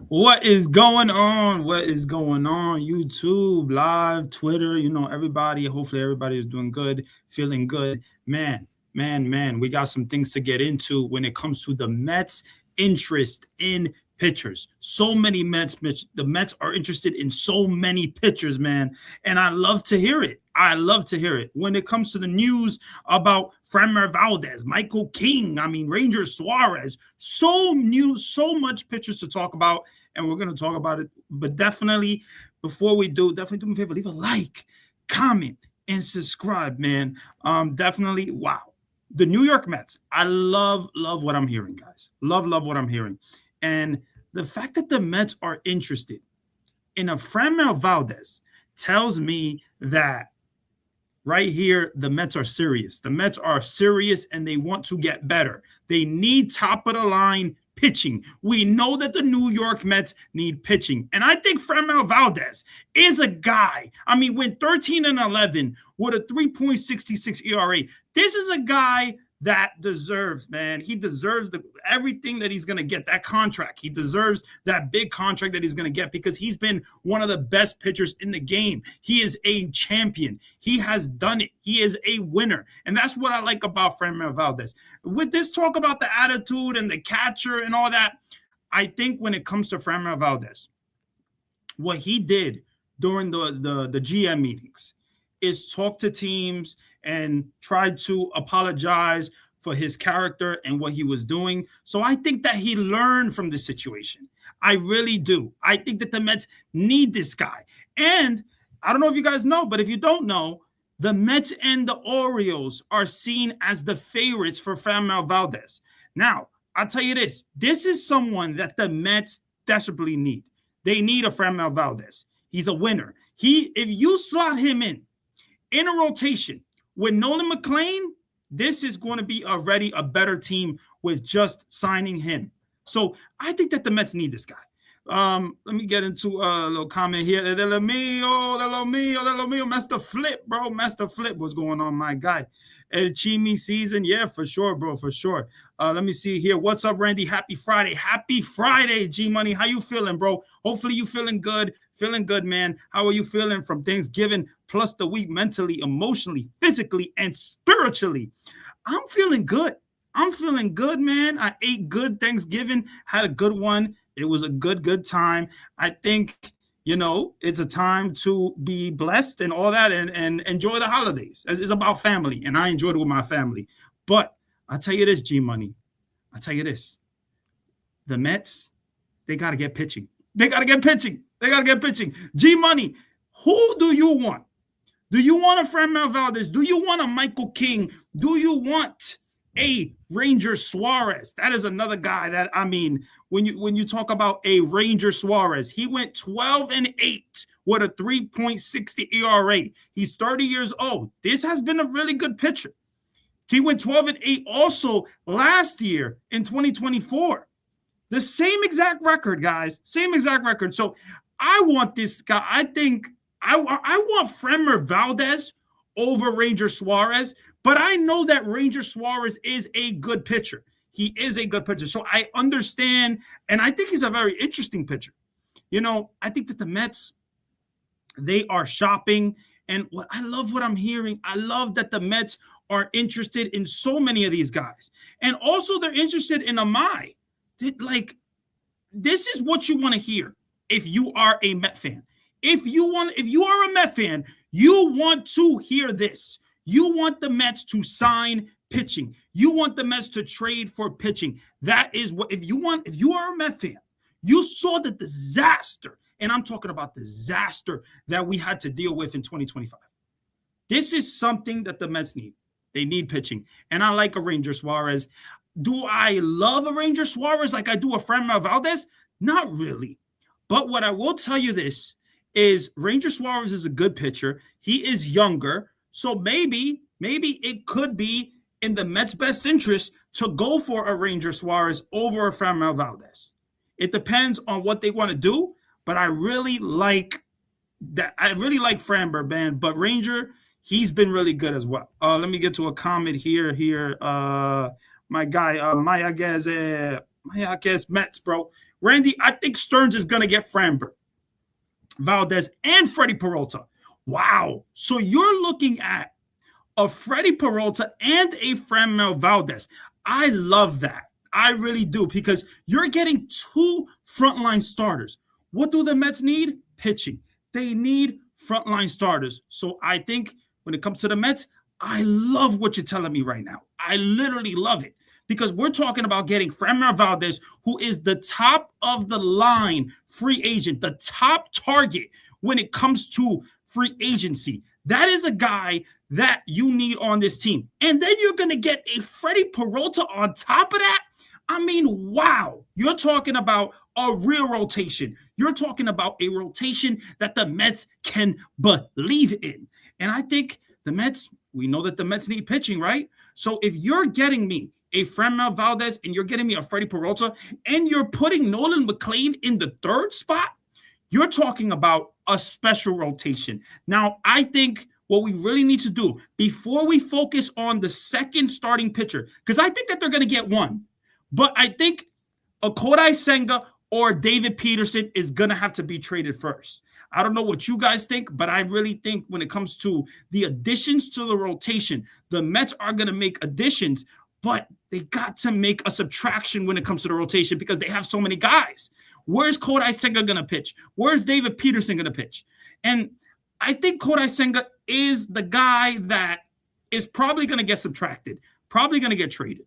What is going on? What is going on? YouTube, live, Twitter, everybody. Hopefully, everybody is doing good, feeling good. Man, we got some things to get into when it comes to the Mets' interest in pitchers. So many Mets, Mitch, the Mets are interested in so many pitchers, man. And I love to hear it. I love to hear it. When it comes to the news about Framber Valdez, Michael King, Ranger Suarez, so much pitchers to talk about, and we're going to talk about it. But definitely, before we do, definitely do me a favor, leave a like, comment, and subscribe, man. Definitely, wow. The New York Mets, I love what I'm hearing, guys. Love what I'm hearing. And the fact that the Mets are interested in a Framber Valdez tells me that right here, the Mets are serious. The Mets are serious and they want to get better. They need top of the line pitching. We know that the New York Mets need pitching. And I think Framber Valdez is a guy. Went 13-11 with a 3.66 ERA. This is a guy that deserves, man. He deserves everything that he's going to get, that contract. He deserves that big contract that he's going to get because he's been one of the best pitchers in the game. He is a champion. He has done it. He is a winner. And that's what I like about Framber Valdez. With this talk about the attitude and the catcher and all that, I think when it comes to Framber Valdez, what he did during the GM meetings is talk to teams and tried to apologize for his character and what he was doing. So I think that he learned from the situation. I really do. I think that the Mets need this guy. And I don't know if you guys know, but if you don't know, the Mets and the Orioles are seen as the favorites for Framber Valdez. Now, I'll tell you this. This is someone that the Mets desperately need. They need a Framber Valdez. He's a winner. If you slot him in a rotation with Nolan McLean, this is going to be already a better team with just signing him. So I think that the Mets need this guy. Let me get into a little comment here. De lo mío. Master Flip, bro. Master Flip, what's going on, my guy? El Chimi season. Yeah, for sure, bro, for sure. Let me see here. What's up, Randy? Happy Friday. Happy Friday, G-Money. How you feeling, bro? Hopefully you feeling good. Feeling good, man. How are you feeling from Thanksgiving plus the week mentally, emotionally, physically, and spiritually? I'm feeling good. I'm feeling good, man. I ate good Thanksgiving, had a good one. It was a good time. I think, it's a time to be blessed and all that and enjoy the holidays. It's about family, and I enjoyed it with my family. But I'll tell you this, G-Money. I'll tell you this. The Mets, they got to get pitching. They got to get pitching. G-Money, who do you want? Do you want a Framber Valdez? Do you want a Michael King? Do you want a Ranger Suarez? That is another guy that, when you talk about a Ranger Suarez, he went 12-8 with a 3.60 ERA. He's 30 years old. This has been a really good pitcher. He went 12-8 also last year in 2024. The same exact record, guys. Same exact record. So I want this guy. I think I want Framber Valdez over Ranger Suarez, but I know that Ranger Suarez is a good pitcher. He is a good pitcher. So I understand, and I think he's a very interesting pitcher. I think that the Mets, they are shopping, and I love what I'm hearing. I love that the Mets are interested in so many of these guys. And also they're interested in Amai. This is what you want to hear if you are a Met fan. If you are a Met fan, you want to hear this. You want the Mets to sign pitching. You want the Mets to trade for pitching. That is what, if you are a Met fan, you saw the disaster, and I'm talking about disaster that we had to deal with in 2025. This is something that the Mets need. They need pitching. And I like a Ranger Suarez. Do I love a Ranger Suarez like I do a Framber Valdez? Not really. But what I will tell you this is Ranger Suarez is a good pitcher. He is younger. So maybe it could be in the Mets' best interest to go for a Ranger Suarez over a Framber Valdez. It depends on what they want to do, but I really like that. I really like Framber, man. But Ranger, he's been really good as well. Let me get to a comment here. My guy, Maya Guez Mets, bro. Randy, I think Stearns is going to get Framber, Valdez, and Freddie Peralta. Wow. So you're looking at a Freddie Peralta and a Framber Valdez. I love that. I really do, because you're getting two frontline starters. What do the Mets need? Pitching. They need frontline starters. So I think when it comes to the Mets, I love what you're telling me right now. I literally love it, because we're talking about getting Framber Valdez, who is the top of the line free agent, the top target when it comes to free agency. That is a guy that you need on this team. And then you're going to get a Freddie Peralta on top of that. I mean, wow. You're talking about a real rotation. You're talking about a rotation that the Mets can believe in. And I think the Mets, we know that the Mets need pitching, right? So if you're getting me a Framber Valdez and you're getting me a Freddie Peralta and you're putting Nolan McLean in the third spot, you're talking about a special rotation. Now, I think what we really need to do before we focus on the second starting pitcher, because I think that they're going to get one, but I think a Kodai Senga or David Peterson is going to have to be traded first. I don't know what you guys think, but I really think when it comes to the additions to the rotation, the Mets are going to make additions, but they got to make a subtraction when it comes to the rotation because they have so many guys. Where's Kodai Senga going to pitch? Where's David Peterson going to pitch? And I think Kodai Senga is the guy that is probably going to get subtracted, probably going to get traded.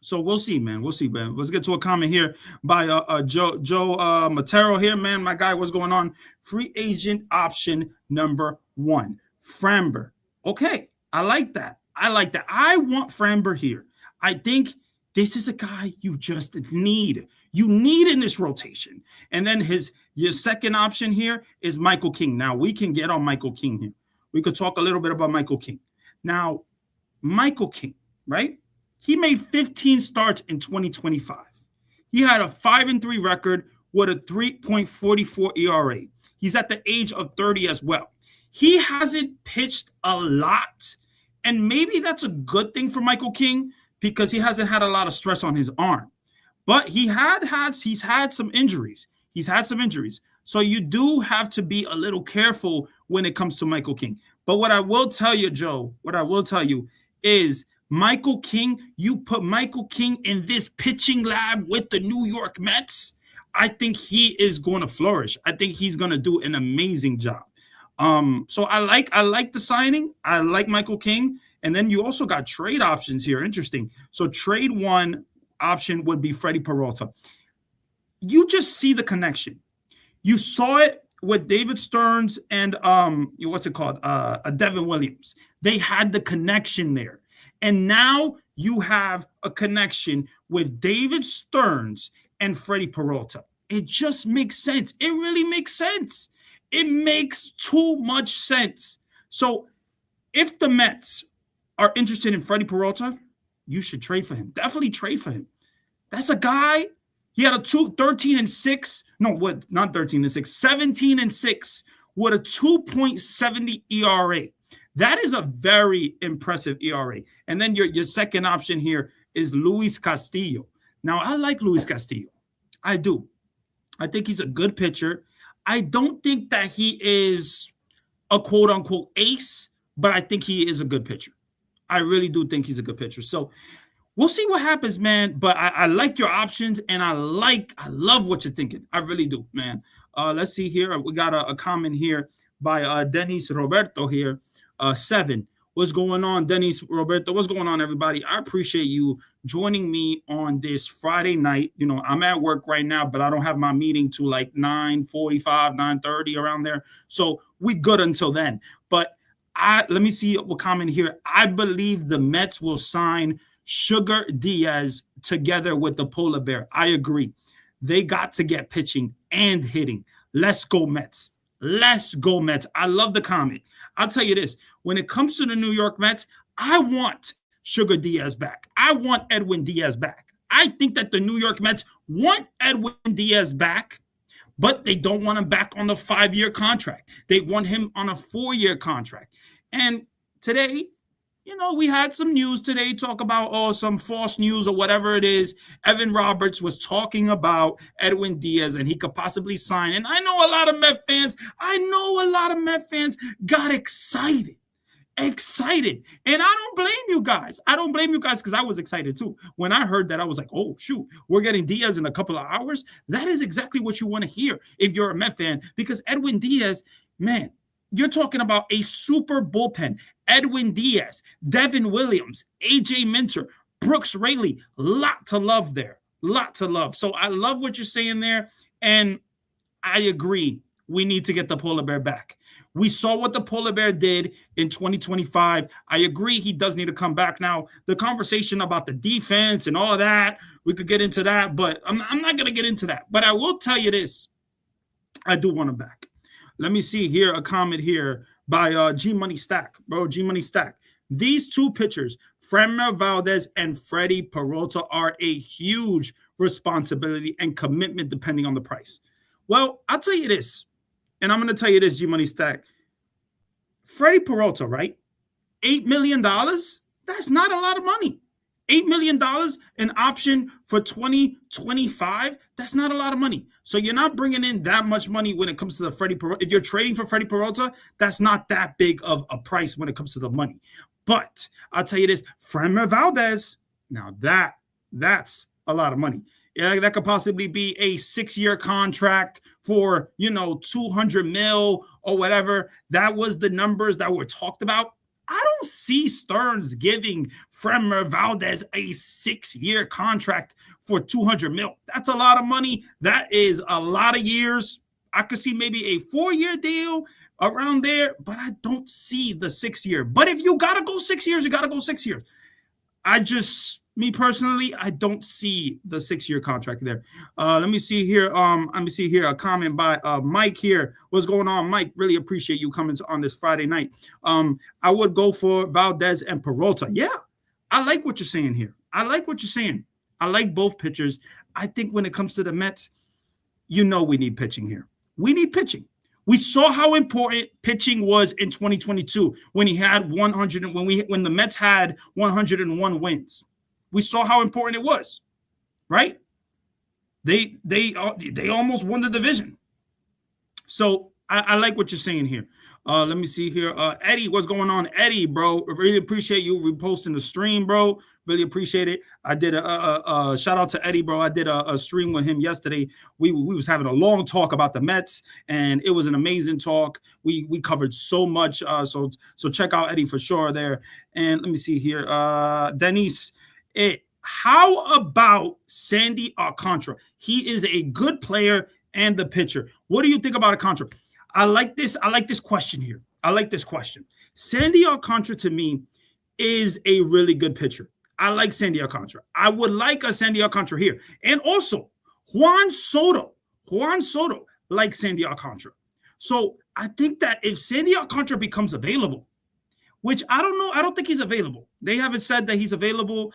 So we'll see, man. We'll see, man. Let's get to a comment here by Joe Matero here, man. My guy, what's going on? Free agent option number 1, Framber. Okay, I like that. I want Framber here. I think this is a guy you just need. You need in this rotation. And then your second option here is Michael King. Now, we can get on Michael King here. We could talk a little bit about Michael King. Now, Michael King, right? He made 15 starts in 2025. He had a 5-3 record with a 3.44 ERA. He's at the age of 30 as well. He hasn't pitched a lot, and maybe that's a good thing for Michael King because he hasn't had a lot of stress on his arm. But he's had some injuries. So you do have to be a little careful when it comes to Michael King. But what I will tell you, Joe, is Michael King, you put Michael King in this pitching lab with the New York Mets, I think he is going to flourish. I think he's going to do an amazing job. So I like the signing. I like Michael King. And then you also got trade options here. Interesting. So trade one option would be Freddie Peralta. You just see the connection. You saw it with David Stearns and Devin Williams. They had the connection there. And now you have a connection with David Stearns and Freddie Peralta. It just makes sense. It really makes sense. It makes too much sense. So if the Mets are interested in Freddie Peralta, you should trade for him. Definitely trade for him. That's a guy. He had a 13-6. No, what? Not 13-6. 17-6 with a 2.70 ERA. That is a very impressive ERA. And then your second option here is Luis Castillo. Now, I like Luis Castillo. I do. I think he's a good pitcher. I don't think that he is a quote-unquote ace, but I think he is a good pitcher. I really do think he's a good pitcher. So we'll see what happens, man. But I like your options, and I love what you're thinking. I really do, man. Let's see here. We got a comment here by Dennis Roberto here. 7. What's going on, Dennis Roberto? What's going on, everybody? I appreciate you joining me on this Friday night. You know, I'm at work right now, but I don't have my meeting to like 9:45, 9:30 around there. So we good until then. But let me see what comment here. I believe the Mets will sign Sugar Diaz together with the Polar Bear. I agree. They got to get pitching and hitting. Let's go, Mets. Let's go, Mets. I love the comment. I'll tell you this. When it comes to the New York Mets, I want Sugar Diaz back. I want Edwin Diaz back. I think that the New York Mets want Edwin Diaz back, but they don't want him back on the 5-year contract. They want him on a 4-year contract. And today, we had some news today talk about, some false news or whatever it is. Evan Roberts was talking about Edwin Diaz and he could possibly sign. And I know a lot of Met fans got excited. Excited. And I don't blame you guys. Because I was excited too. When I heard that, I was like, oh, shoot, we're getting Diaz in a couple of hours. That is exactly what you want to hear if you're a Met fan, because Edwin Diaz, man, you're talking about a super bullpen. Edwin Diaz, Devin Williams, AJ Minter, Brooks Raley. Lot to love there. Lot to love. So I love what you're saying there. And I agree. We need to get the polar bear back. We saw what the polar bear did in 2025. I agree he does need to come back. Now, the conversation about the defense and all that, we could get into that, but I'm not going to get into that. But I will tell you this. I do want him back. Let me see here, a comment here by G Money Stack. Bro, G Money Stack. These two pitchers, Framber Valdez and Freddie Peralta, are a huge responsibility and commitment depending on the price. Well, I'll tell you this. And I'm going to tell you this, G Money Stack. Freddie Peralta, right? $8 million? That's not a lot of money. $8 million, an option for 2025? That's not a lot of money. So you're not bringing in that much money when it comes to the Freddie Peralta. If you're trading for Freddie Peralta, that's not that big of a price when it comes to the money. But I'll tell you this, Framber Valdez, now that's a lot of money. Yeah, that could possibly be a 6-year contract for, 200 mil or whatever. That was the numbers that were talked about. I don't see Stearns giving Framber Valdez a 6-year contract for 200 mil. That's a lot of money. That is a lot of years. I could see maybe a 4-year deal around there, but I don't see the 6-year. But if you got to go 6 years, you got to go 6 years. Me personally, I don't see the 6-year contract there. Let me see here. A comment by Mike here. What's going on, Mike? Really appreciate you coming on this Friday night. I would go for Valdez and Peralta. Yeah, I like what you're saying here. I like both pitchers. I think when it comes to the Mets, we need pitching here. We need pitching. We saw how important pitching was in 2022 when he had 100. When the Mets had 101 wins. We saw how important it was, right? They almost won the division. So I like what you're saying here. Let me see here. Eddie, what's going on? Eddie, bro, really appreciate you reposting the stream, bro. Really appreciate it. I did a shout out to Eddie, bro. I did a stream with him yesterday. We was having a long talk about the Mets, and it was an amazing talk. We covered so much. So check out Eddie for sure there. And let me see here. Denise. How about Sandy Alcantara? He is a good player and the pitcher. What do you think about Alcantara? I like this question here. Sandy Alcantara to me is a really good pitcher. I like Sandy Alcantara. I would like a Sandy Alcantara here. And also Juan Soto likes Sandy Alcantara. So I think that if Sandy Alcantara becomes available, which I don't know. I don't think he's available. They haven't said that he's available.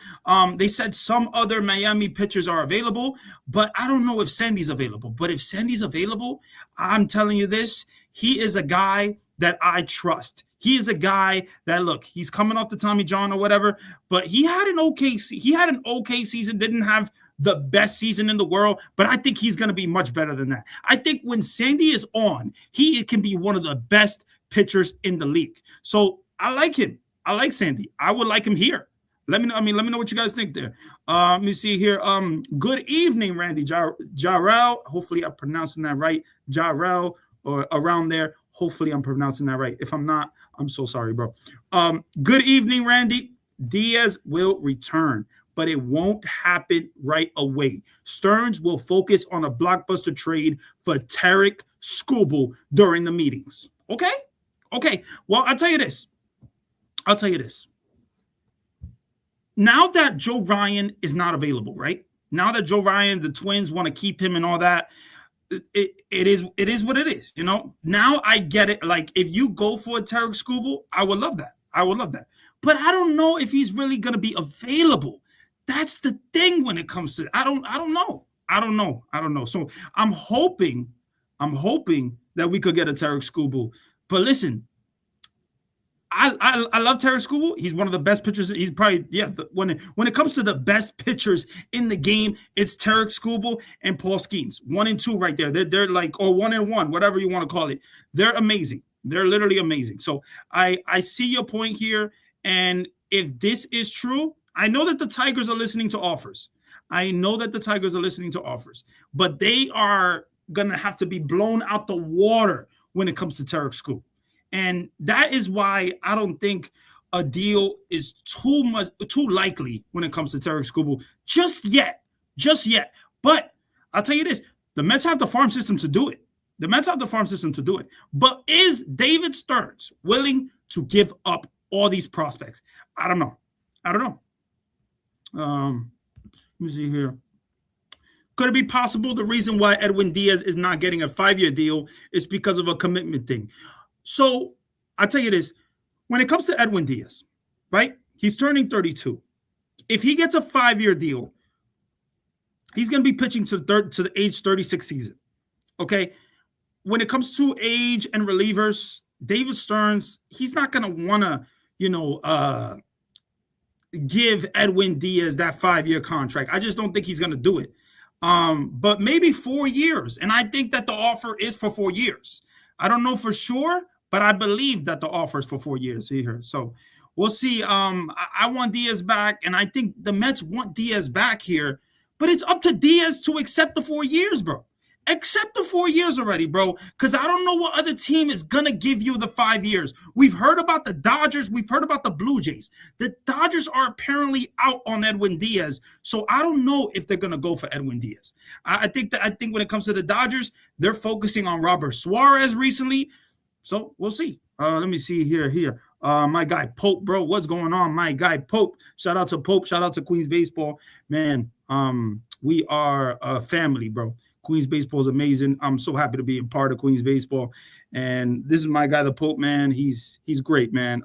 They said some other Miami pitchers are available, but I don't know if Sandy's available. But if Sandy's available, I'm telling you this, he is a guy that I trust. He is a guy that, look, he's coming off the Tommy John or whatever, but he had an okay season, didn't have the best season in the world, but I think he's going to be much better than that. I think when Sandy is on, he can be one of the best pitchers in the league. So I like him. I like Sandy. I would like him here. Let me know what you guys think there. Let me see here. Good evening, Randy Jarrell. Hopefully I'm pronouncing that right. Jarrell or around there. Hopefully I'm pronouncing that right. If I'm not, I'm so sorry, bro. Good evening, Randy. Diaz will return, but it won't happen right away. Stearns will focus on a blockbuster trade for Tarek Skubal during the meetings. Okay. Well, I'll tell you this. Now that Joe Ryan is not available, right? Now that Joe Ryan, the Twins want to keep him and all that, it is what it is, Now I get it. Like, if you go for a Tarek Skubal, I would love that. But I don't know if he's really going to be available. That's the thing when it comes to I don't know. So I'm hoping that we could get a Tarek Skubal. But listen, I love Terry Skubal. He's one of the best pitchers. He's probably when it comes to the best pitchers in the game, it's Terry Skubal and Paul Skeens. 1 and 2 right there. They're like, or 1 and 1, whatever you want to call it. They're amazing. They're literally amazing. So I see your point here. And if this is true, I know that the Tigers are listening to offers. But they are gonna have to be blown out the water when it comes to Terry Skubal. And that is why I don't think a deal is too likely when it comes to Terry Skubal just yet. But I'll tell you this, the Mets have the farm system to do it. But is David Stearns willing to give up all these prospects? I don't know. Let me see here. Could it be possible the reason why Edwin Diaz is not getting a 5-year deal is because of a commitment thing? So I'll tell you this. When it comes to Edwin Diaz, right? He's turning 32. If he gets a 5-year deal, he's going to be pitching to the age 36 season. Okay? When it comes to age and relievers, David Stearns, he's not going to want to, give Edwin Diaz that 5-year contract. I just don't think he's going to do it. But maybe 4 years. And I think that the offer is for 4 years. I don't know for sure, but I believe that the offer is for 4 years here. So we'll see. I want Diaz back, and I think the Mets want Diaz back here. But it's up to Diaz to accept the 4 years, bro. Accept the 4 years already, bro, because I don't know what other team is going to give you the 5 years. We've heard about the Dodgers. We've heard about the Blue Jays. The Dodgers are apparently out on Edwin Diaz, so I don't know if they're going to go for Edwin Diaz. I think when it comes to the Dodgers, they're focusing on Robert Suarez recently, so we'll see. Let me see here. My guy Pope, bro, what's going on? My guy Pope. Shout out to Pope. Shout out to Queens Baseball. Man, we are a family, bro. Queens Baseball is amazing. I'm so happy to be a part of Queens Baseball. And this is my guy, the Pope, man. He's great, man.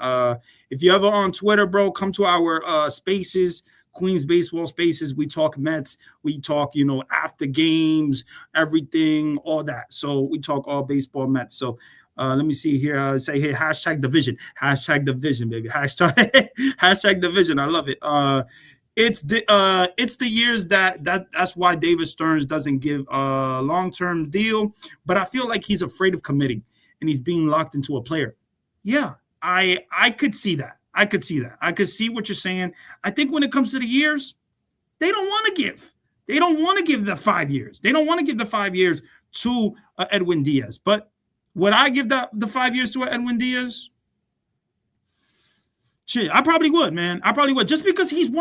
If you're ever on Twitter, bro, come to our spaces, Queens Baseball spaces. We talk Mets. We talk, after games, everything, all that. So we talk all baseball Mets. So let me see here. Say, hey, #division. #division, baby. Hashtag division. I love it. It's the years that's why David Stearns doesn't give a long-term deal, but I feel like he's afraid of committing and he's being locked into a player. Yeah, I could see that. I could see what you're saying. I think when it comes to the years, they don't want to give. They don't want to give the 5 years. They don't want to give the 5 years to Edwin Diaz. But would I give the 5 years to Edwin Diaz? Shit, I probably would, man. I probably would. Just because he's he's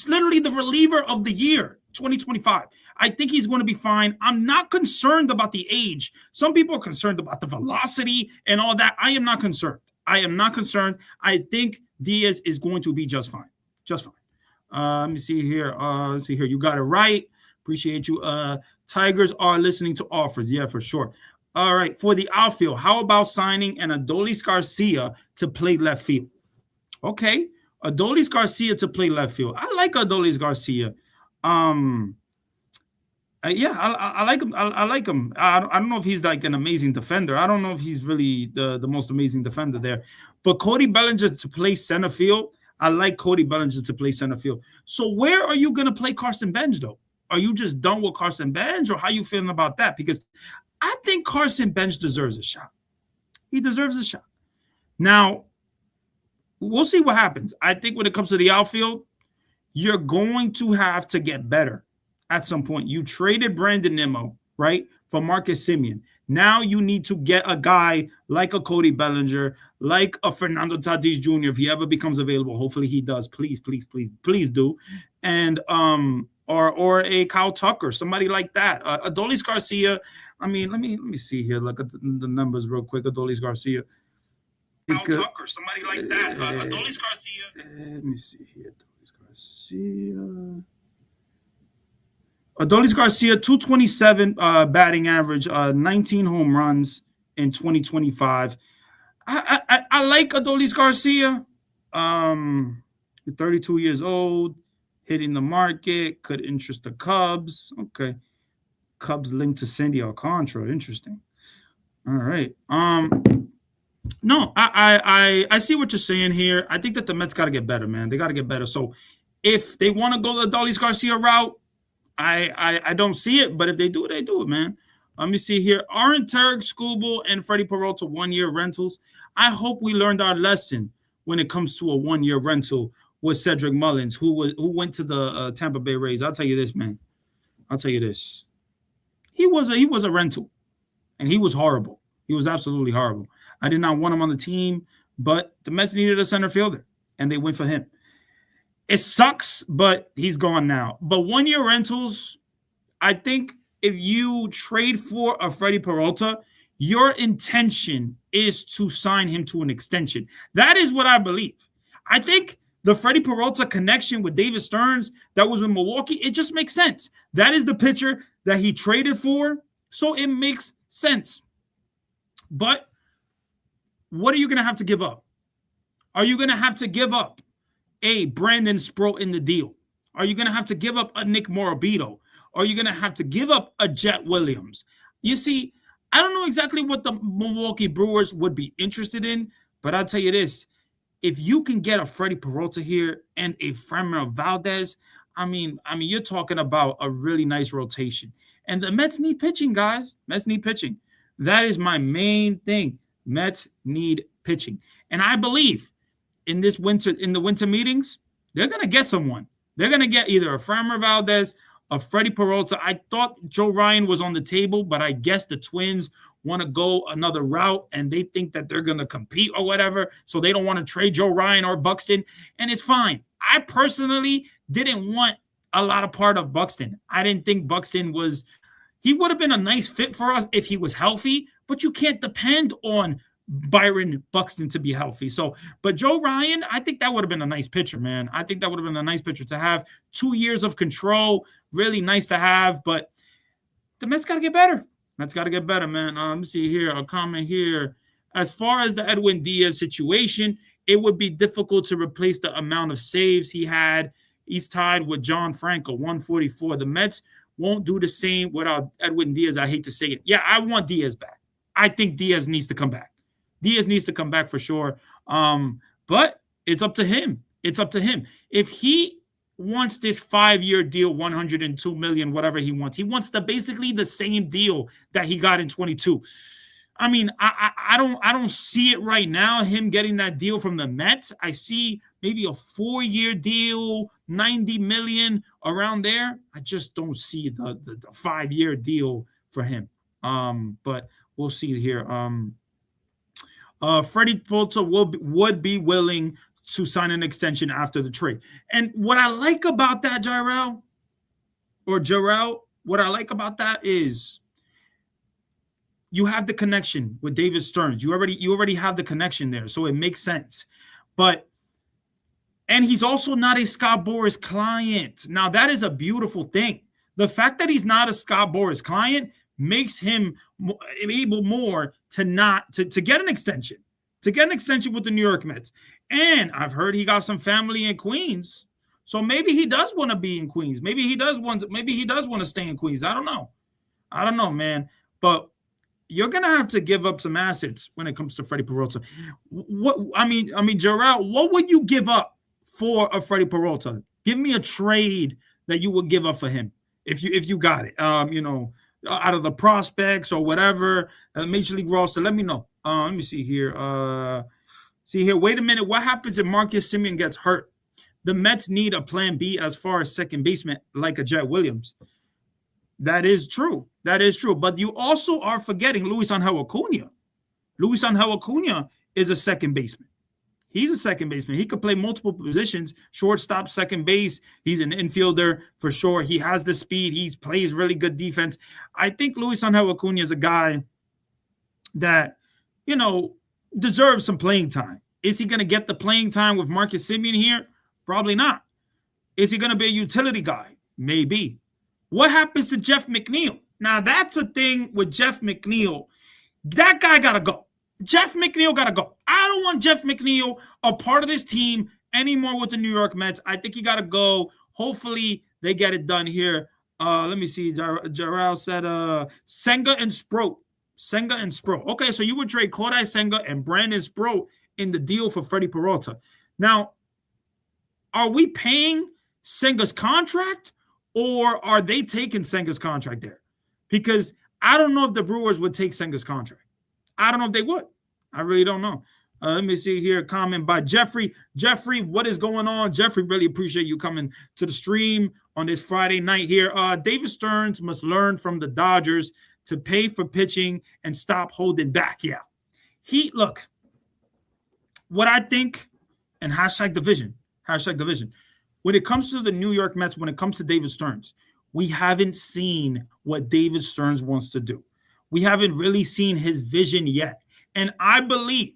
literally the reliever of the year, 2025. I think he's going to be fine. I'm not concerned about the age. Some people are concerned about the velocity and all that. I am not concerned. I think Diaz is going to be just fine. Let me see here. You got it right. Appreciate you. Tigers are listening to offers. Yeah, for sure. All right. For the outfield, how about signing an Adolis Garcia to play left field? Okay, Adolis Garcia to play left field. I like Adolis Garcia. I like him. I like him. I don't know if he's like an amazing defender. I don't know if he's really the most amazing defender there. But Cody Bellinger to play center field. I like Cody Bellinger to play center field. So where are you going to play Carson Bench, though? Are you just done with Carson Bench, or how you feeling about that? Because I think Carson Bench deserves a shot. He deserves a shot. Now, we'll see what happens. I think when it comes to the outfield, you're going to have to get better at some point. You traded Brandon Nimmo, right, for Marcus Semien. Now you need to get a guy like a Cody Bellinger, like a Fernando Tatis Jr. if he ever becomes available. Hopefully he does. Please do. And or a Kyle Tucker, somebody like that. Adolis Garcia. I mean, let me see here. Look at the numbers real quick. Adolis Garcia. Kyle Tucker, somebody like that. Adolis Garcia. Let me see here. Adolis Garcia, 227 batting average, 19 home runs in 2025. I like Adolis Garcia. 32 years old, hitting the market, could interest the Cubs. Okay. Cubs linked to Sandy Alcantara. Interesting. All right. No, I see what you're saying here. I think that the Mets got to get better, man. They got to get better. So if they want to go the Adolis Garcia route, I don't see it. But if they do it, man. Let me see here. Aren't Tarek Skubal and Freddie Peralta 1-year rentals? I hope we learned our lesson when it comes to a 1-year rental with Cedric Mullins, who went to the Tampa Bay Rays. I'll tell you this, man. I'll tell you this. He was a rental, and he was horrible. He was absolutely horrible. I did not want him on the team, but the Mets needed a center fielder, and they went for him. It sucks, but he's gone now. But 1-year rentals, I think if you trade for a Freddie Peralta, your intention is to sign him to an extension. That is what I believe. I think the Freddie Peralta connection with David Stearns that was in Milwaukee, it just makes sense. That is the pitcher that he traded for, so it makes sense. But what are you going to have to give up? Are you going to have to give up a Brandon Sproat in the deal? Are you going to have to give up a Nick Morabito? Are you going to have to give up a Jet Williams? You see, I don't know exactly what the Milwaukee Brewers would be interested in, but I'll tell you this. If you can get a Freddie Peralta here and a Framber Valdez, I mean, you're talking about a really nice rotation. And the Mets need pitching, guys. Mets need pitching. That is my main thing. Mets need pitching. And I believe in the winter meetings, they're going to get someone. They're going to get either a Framber Valdez, a Freddie Peralta. I thought Joe Ryan was on the table, but I guess the Twins want to go another route and they think that they're going to compete or whatever. So they don't want to trade Joe Ryan or Buxton. And it's fine. I personally didn't want a lot of part of Buxton. I didn't think Buxton he would have been a nice fit for us if he was healthy, but you can't depend on Byron Buxton to be healthy. So, but Joe Ryan, I think that would have been a nice pitcher, man. I think that would have been a nice pitcher to have. 2 years of control, really nice to have, but the Mets got to get better. Mets got to get better, man. Let me see here, a comment here. As far as the Edwin Diaz situation, it would be difficult to replace the amount of saves he had. He's tied with John Franco, 144. The Mets won't do the same without Edwin Diaz. I hate to say it. Yeah, I want Diaz back. I think Diaz needs to come back. Diaz needs to come back for sure. But it's up to him. It's up to him. If he wants this 5-year deal, $102 million, whatever he wants basically the same deal that he got in 22. I mean, I don't see it right now, him getting that deal from the Mets. I see maybe a 4-year deal, $90 million around there. I just don't see the 5-year deal for him. But we'll see here. Freddie Peralta would be willing to sign an extension after the trade. And what I like about that, Jarrell, what I like about that is you have the connection with David Stearns. You already have the connection there, so it makes sense. And he's also not a Scott Boras client. Now, that is a beautiful thing. The fact that he's not a Scott Boras client makes him able more to get an extension, with the New York Mets. And I've heard he got some family in Queens, so maybe he does want to be in Queens. Maybe he does want to stay in Queens. I don't know, man. But you're gonna have to give up some assets when it comes to Freddie Peralta. Jarrell, what would you give up for a Freddie Peralta? Give me a trade that you would give up for him if you got it. Out of the prospects or whatever, Major League roster. Let me know. Let me see here. Wait a minute. What happens if Marcus Semien gets hurt? The Mets need a plan B as far as second baseman, like a Jet Williams. That is true. But you also are forgetting Luis Angel Acuna. Luis Angel Acuna is a second baseman. He's a second baseman. He could play multiple positions, shortstop, second base. He's an infielder for sure. He has the speed. He plays really good defense. I think Luis Angel Acuna is a guy that, deserves some playing time. Is he going to get the playing time with Marcus Semien here? Probably not. Is he going to be a utility guy? Maybe. What happens to Jeff McNeil? Now, that's a thing with Jeff McNeil. That guy got to go. Jeff McNeil got to go. I don't want Jeff McNeil a part of this team anymore with the New York Mets. I think he got to go. Hopefully, they get it done here. Let me see. Jarrell said Senga and Sproat. Senga and Sproat. Okay, so you would trade Kodai Senga and Brandon Sproat in the deal for Freddie Peralta. Now, are we paying Senga's contract or are they taking Senga's contract there? Because I don't know if the Brewers would take Senga's contract. I don't know if they would. I really don't know. Let me see here. Comment by Jeffrey. Jeffrey, what is going on? Jeffrey, really appreciate you coming to the stream on this Friday night here. David Stearns must learn from the Dodgers to pay for pitching and stop holding back. Yeah. Look, what I think, and hashtag division. When it comes to the New York Mets, when it comes to David Stearns, we haven't seen what David Stearns wants to do. We haven't really seen his vision yet. And I believe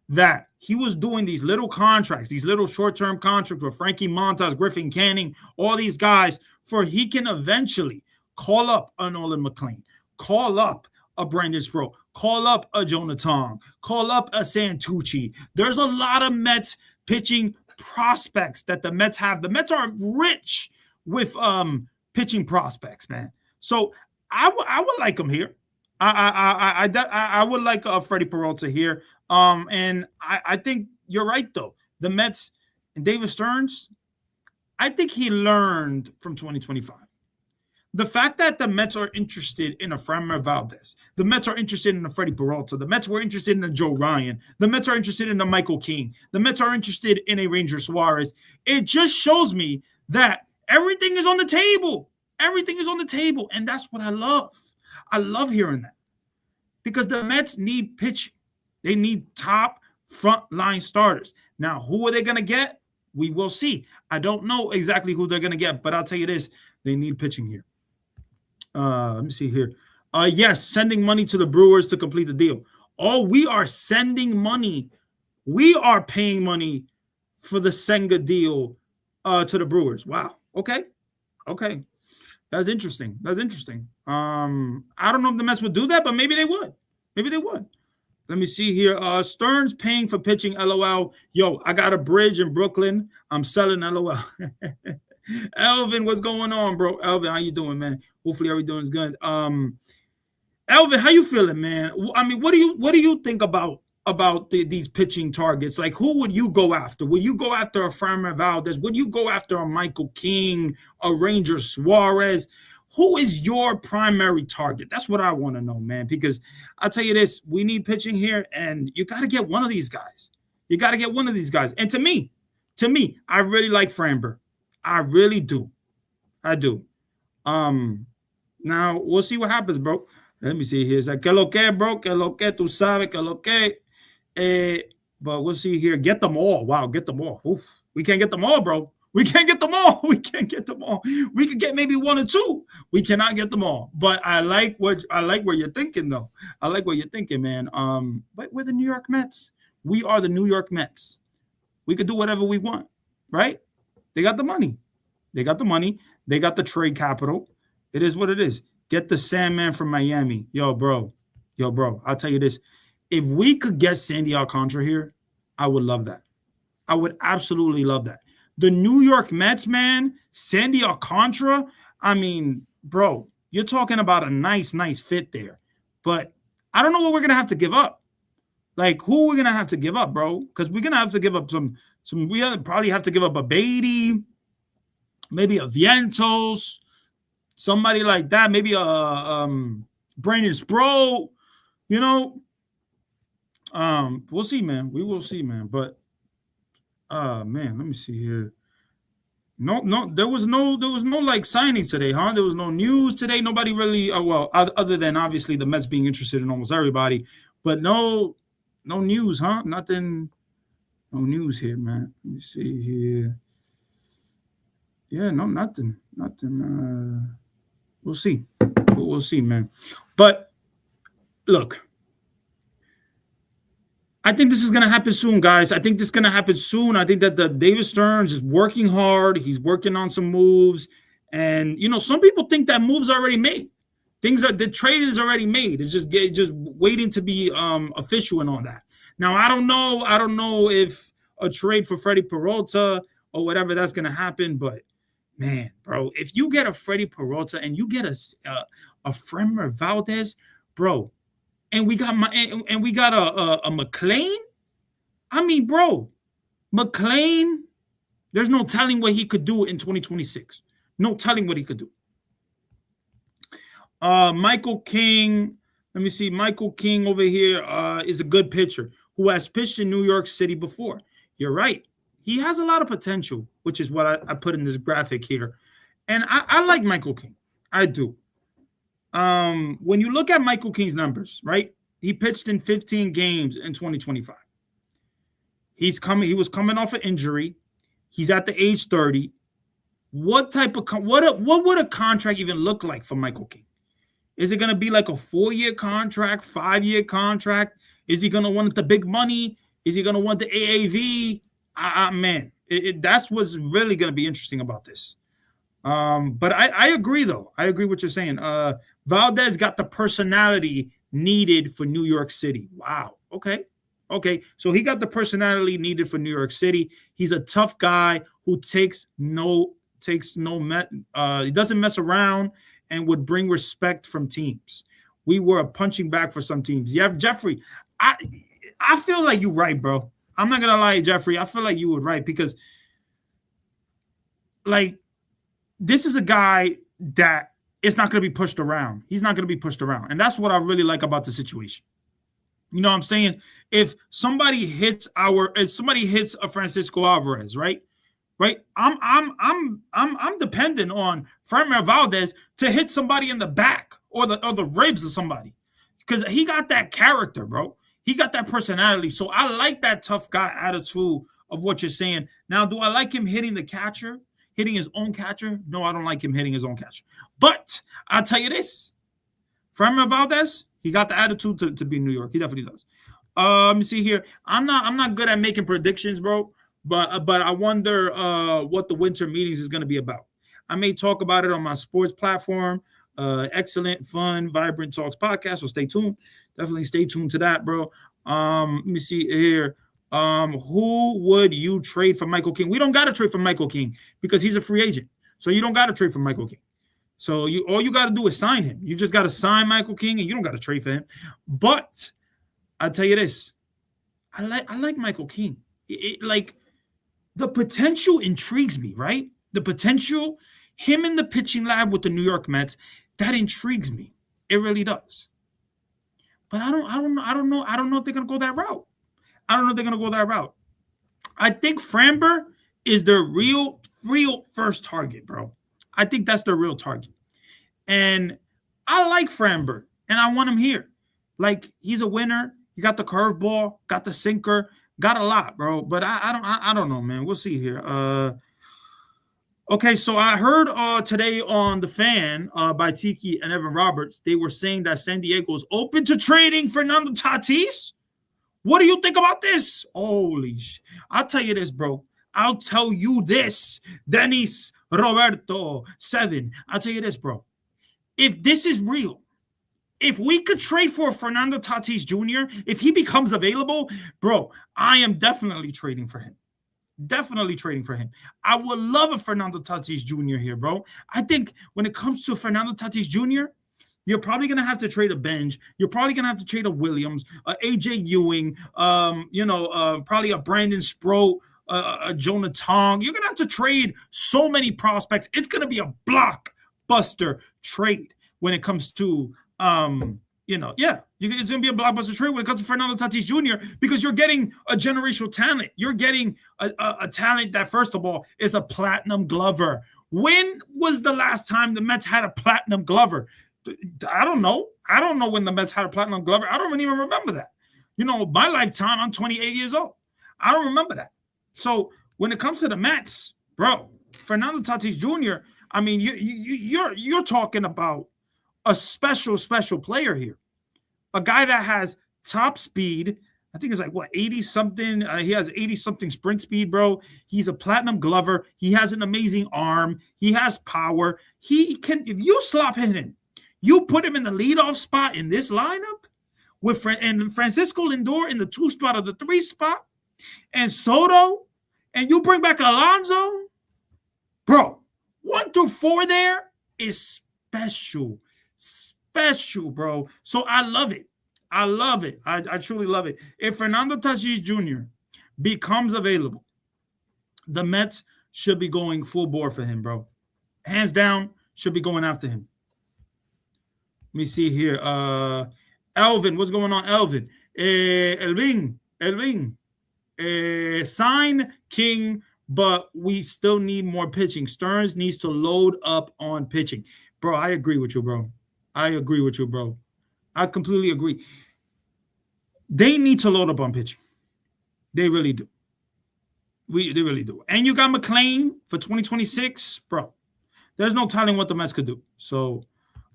that he was doing these little contracts, these little short-term contracts with Frankie Montas, Griffin Canning, all these guys, for he can eventually call up a Nolan McLean, call up a Brandon Sproat, call up a Jonathan, call up a Santucci. There's a lot of Mets pitching prospects that the Mets have. The Mets are rich with pitching prospects, man. So I would like him here. I would like Freddie Peralta here. And I think you're right, though. The Mets and David Stearns, I think he learned from 2025. The fact that the Mets are interested in a Framber Valdez, the Mets are interested in a Freddie Peralta, the Mets were interested in a Joe Ryan, the Mets are interested in a Michael King, the Mets are interested in a Ranger Suarez. It just shows me that everything is on the table. Everything is on the table, and that's what I love. I love hearing that because the Mets need pitching. They need top frontline starters. Now, who are they going to get? We will see. I don't know exactly who they're going to get, but I'll tell you this. They need pitching here. Let me see here. Yes, sending money to the Brewers to complete the deal. Oh, we are sending money. We are paying money for the Senga deal to the Brewers. Wow. Okay. That's interesting. I don't know if the Mets would do that, but maybe they would. Let me see here. Stearns paying for pitching, LOL. Yo, I got a bridge in Brooklyn. I'm selling, LOL. Elvin, what's going on, bro? Elvin, how you doing, man? Hopefully everything's good. Elvin, how you feeling, man? I mean, what do you think about these pitching targets? Like, who would you go after? Would you go after a Framber Valdez? Would you go after a Michael King, a Ranger Suarez? Who is your primary target? That's what I want to know, man, because I'll tell you this, we need pitching here, and you got to get one of these guys. And to me, I really like Framber. I really do. I do. Now, we'll see what happens, bro. Let me see here. It's like, que lo que, bro? Que lo que? Tú sabes que lo que? But we'll see here. Get them all. Wow, get them all. Oof. We can't get them all, bro. We can't get them all. We could get maybe one or two. We cannot get them all. But I like what you're thinking, though. I like what you're thinking, man. But we're the New York Mets. We are the New York Mets. We could do whatever we want, right? They got the money. They got the trade capital. It is what it is. Get the Sandman from Miami. Yo, bro. I'll tell you this. If we could get Sandy Alcantara here, I would love that. I would absolutely love that. The New York Mets, man, Sandy Alcantara, I mean, bro, you're talking about a nice fit there. But I don't know what we're going to have to give up. Like, who are we going to have to give up, bro? Because we're going to have to give up we probably have to give up a Beatty, maybe a Vientos, somebody like that, maybe a Brandon Sproat, you know. We'll see, man. We will see, man. But man, let me see here. No, there was no like signings today, huh? There was no news today. Nobody really, other than obviously the Mets being interested in almost everybody, but no news, huh? Nothing, no news here, man. Let me see here. Yeah, no, nothing. We'll see. We'll see, man. But look, I think this is going to happen soon, guys. I think this is going to happen soon. I think that the David Stearns is working hard. He's working on some moves. And, you know, some people think that move's already made. The trade is already made. It's just waiting to be official and all that. Now, I don't know if a trade for Freddie Peralta or whatever that's going to happen. But, man, bro, if you get a Freddie Peralta and you get a Framber Valdez, bro, and we got a McLean. I mean, bro, McLean. There's no telling what he could do in 2026. No telling what he could do. Michael King. Let me see. Michael King over here is a good pitcher who has pitched in New York City before. You're right. He has a lot of potential, which is what I put in this graphic here. And I like Michael King. I do. When you look at Michael King's numbers, right? He pitched in 15 games in 2025. He was coming off an injury. He's at the age 30. What would a contract even look like for Michael King? Is it going to be like a 4-year contract, 5-year contract? Is he going to want the big money? Is he going to want the AAV? Man, that's what's really going to be interesting about this. But I agree, though. I agree what you're saying. Valdez got the personality needed for New York City. Wow. Okay. So he got the personality needed for New York City. He's a tough guy who he doesn't mess around and would bring respect from teams. We were a punching bag for some teams. Yeah, Jeffrey, I feel like you're right, bro. I'm not gonna lie, Jeffrey. I feel like you were right because, like, this is a guy that is not gonna be pushed around. He's not gonna be pushed around, and that's what I really like about the situation. You know what I'm saying? If somebody hits a Francisco Alvarez, right? I'm dependent on Framber Valdez to hit somebody in the back or the ribs of somebody because he got that character, bro. He got that personality. So I like that tough guy attitude of what you're saying. Now, do I like him hitting his own catcher? No, I don't like him hitting his own catcher. But I'll tell you this, Framber Valdez, he got the attitude to be in New York. He definitely does. Let me see here. I'm not good at making predictions, bro. But I wonder what the winter meetings is going to be about. I may talk about it on my sports platform. Excellent, fun, vibrant talks podcast. So stay tuned. Definitely stay tuned to that, bro. Let me see here. Who would you trade for Michael King? We don't got to trade for Michael King because he's a free agent. So you don't got to trade for Michael King. So all you got to do is sign him. You just got to sign Michael King, and you don't got to trade for him. But I'll tell you this: I like Michael King. The potential intrigues me, right? The potential, him in the pitching lab with the New York Mets, that intrigues me. It really does. But I don't know if they're gonna go that route. I think Framber is their real first target, bro. I think that's their real target. And I like Framber, and I want him here. Like, he's a winner. He got the curveball, got the sinker, got a lot, bro. But I don't know, man. We'll see here. Okay, so I heard today on The Fan by Tiki and Evan Roberts, they were saying that San Diego is open to trading Fernando Tatis. What do you think about this? Holy sh! I'll tell you this, bro. I'll tell you this, Dennis Roberto 7. I'll tell you this, bro. If this is real, if we could trade for Fernando Tatis Jr., if he becomes available, bro, I am definitely trading for him. I would love a Fernando Tatis Jr. here, bro. I think when it comes to Fernando Tatis Jr., you're probably going to have to trade a Benj. You're probably going to have to trade a Williams, A.J. Ewing, probably a Brandon Sproat, a Jonah Tong. You're going to have to trade so many prospects. It's going to be a blockbuster trade when it comes to, it's going to be a blockbuster trade when it comes to Fernando Tatis Jr. because you're getting a generational talent. You're getting a talent that, first of all, is a platinum glover. When was the last time the Mets had a platinum glover? I don't know. I don't know when the Mets had a platinum glover. I don't even remember that. My lifetime, I'm 28 years old. I don't remember that. So when it comes to the Mets, bro, Fernando Tatis Jr., I mean, you're talking about a special player here. A guy that has top speed. I think it's like, 80-something. He has 80-something sprint speed, bro. He's a platinum glover. He has an amazing arm. He has power. He can, if you slop him in, you put him in the leadoff spot in this lineup with Francisco Lindor in the 2 spot or the 3 spot and Soto, and you bring back Alonso, bro, 1 through 4 there is special, bro. So I love it. I love it. I truly love it. If Fernando Tatis Jr. becomes available, the Mets should be going full bore for him, bro. Hands down, should be going after him. Let me see here. Elvin, what's going on, Elvin? Elvin. Sign King, but we still need more pitching. Stearns needs to load up on pitching. Bro, I agree with you, bro. I completely agree. They need to load up on pitching. They really do. They really do. And you got McClain for 2026, bro. There's no telling what the Mets could do. So,